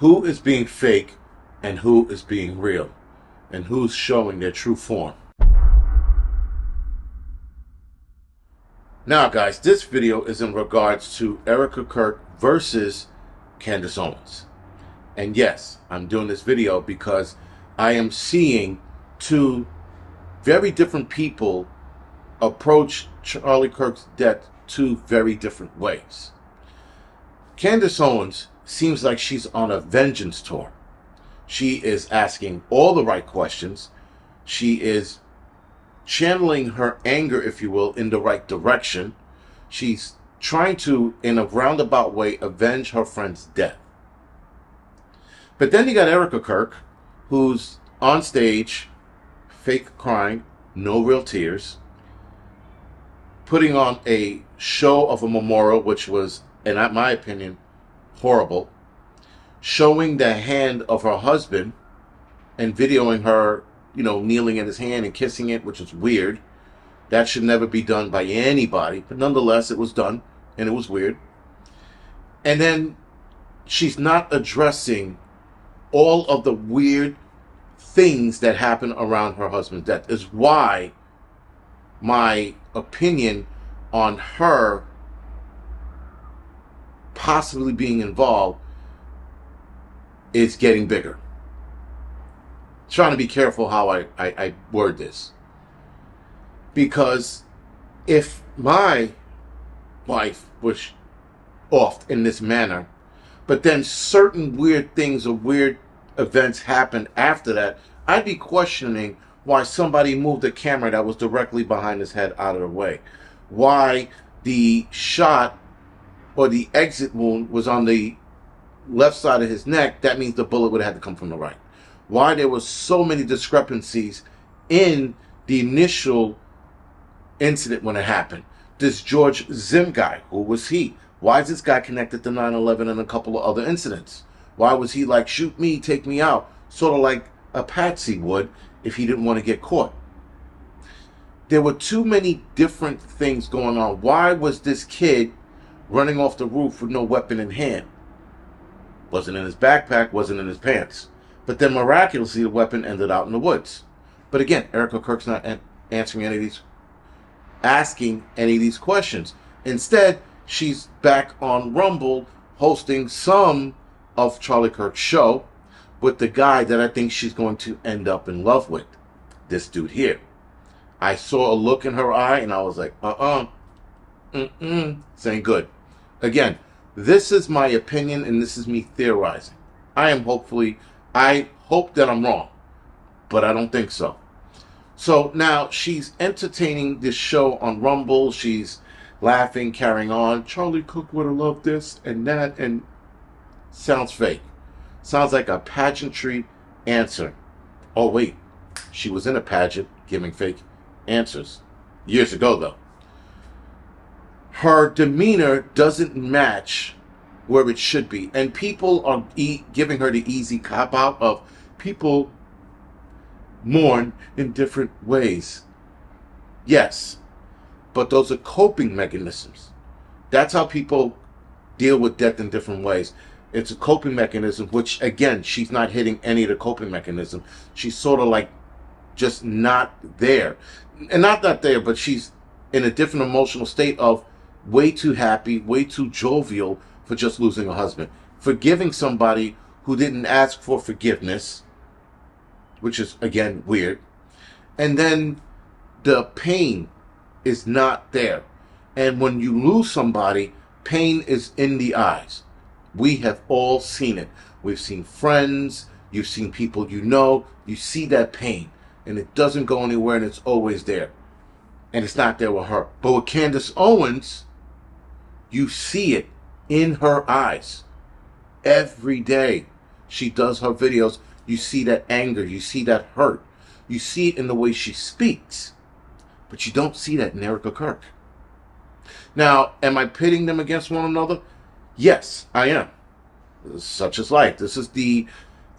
Who is being fake and who is being real, and who's showing their true form. Now guys, this video is in regards to Erika Kirk versus Candace Owens. And yes, I'm doing this video because I am seeing two very different people approach Charlie Kirk's death two very different ways. Candace Owens seems like she's on a vengeance tour. She is asking all the right questions. She is channeling her anger, if you will, in the right direction. She's trying to, in a roundabout way, avenge her friend's death. But then you got Erika Kirk, who's on stage, fake crying, no real tears, putting on a show of a memorial, which was, in my opinion, horrible, showing the hand of her husband and videoing her, kneeling in his hand and kissing it, which is weird. That should never be done by anybody, but nonetheless, it was done, and it was weird. And then she's not addressing all of the weird things that happen around her husband's death. Is why my opinion on her possibly being involved is getting bigger. Trying to be careful how I word this. Because if my wife was off in this manner, but then certain weird things or weird events happened after that, I'd be questioning why somebody moved the camera that was directly behind his head out of the way. Why the shot or the exit wound was on the left side of his neck. That means the bullet would have had to come from the right. Why there was so many discrepancies in the initial incident when it happened. This George Zim guy, who was he? Why is this guy connected to 9/11 and a couple of other incidents? Why was he like, shoot me, take me out? Sort of like a patsy would if he didn't want to get caught. There were too many different things going on. Why was this kid running off the roof with no weapon in hand? Wasn't in his backpack, wasn't in his pants. But then miraculously the weapon ended out in the woods. But again, Erika Kirk's not asking any of these questions. Instead, she's back on Rumble hosting some of Charlie Kirk's show with the guy that I think she's going to end up in love with. This dude here. I saw a look in her eye and I was like, this ain't good. Again, this is my opinion and this is me theorizing. I hope that I'm wrong, but I don't think so. So now she's entertaining this show on Rumble. She's laughing, carrying on. Charlie Kirk would have loved this and that, and sounds fake. Sounds like a pageantry answer. Oh wait, she was in a pageant giving fake answers. Years ago though. Her demeanor doesn't match where it should be. And people are giving her the easy cop-out of people mourn in different ways. Yes, but those are coping mechanisms. That's how people deal with death in different ways. It's a coping mechanism, which again, she's not hitting any of the coping mechanism. She's sort of like just not there. And not there, but she's in a different emotional state of way too happy, way too jovial for just losing a husband. Forgiving somebody who didn't ask for forgiveness, which is, again, weird. And then the pain is not there. And when you lose somebody, pain is in the eyes. We have all seen it. We've seen friends, you've seen people you see that pain. And it doesn't go anywhere and it's always there. And it's not there with her. But with Candace Owens, you see it in her eyes. Every day she does her videos, you see that anger, you see that hurt. You see it in the way she speaks. But you don't see that in Erika Kirk. Now, am I pitting them against one another? Yes, I am. Such is life. This is the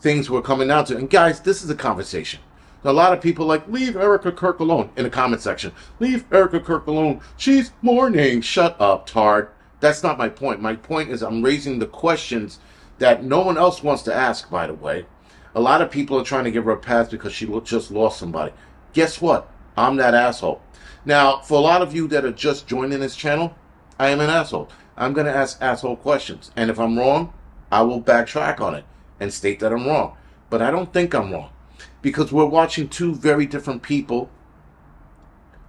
things we're coming down to. And guys, this is a conversation. A lot of people like, leave Erika Kirk alone in the comment section. Leave Erika Kirk alone. She's mourning. Shut up, tard. That's not my point. My point is I'm raising the questions that no one else wants to ask, by the way. A lot of people are trying to give her a pass because she just lost somebody. Guess what? I'm that asshole. Now, for a lot of you that are just joining this channel, I am an asshole. I'm going to ask asshole questions. And if I'm wrong, I will backtrack on it and state that I'm wrong. But I don't think I'm wrong. Because we're watching two very different people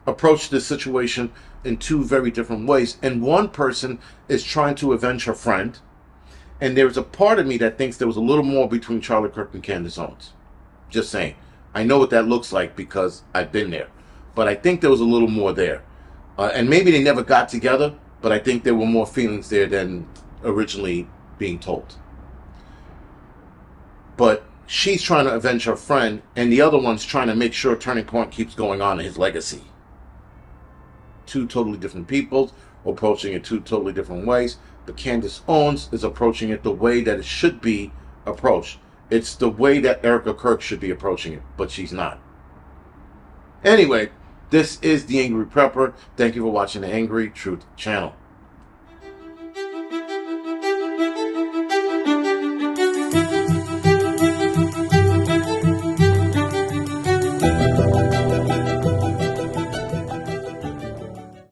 approach this situation in two very different ways. And one person is trying to avenge her friend. And there's a part of me that thinks there was a little more between Charlie Kirk and Candace Owens. Just saying. I know what that looks like because I've been there. But I think there was a little more there. And maybe they never got together, but I think there were more feelings there than originally being told. But she's trying to avenge her friend, and the other one's trying to make sure Turning Point keeps going on in his legacy. Two totally different people approaching it two totally different ways. But Candace Owens is approaching it the way that it should be approached. It's the way that Erika Kirk should be approaching it, but she's not. Anyway, this is The Angry Prepper. Thank you for watching the Angry Truth channel.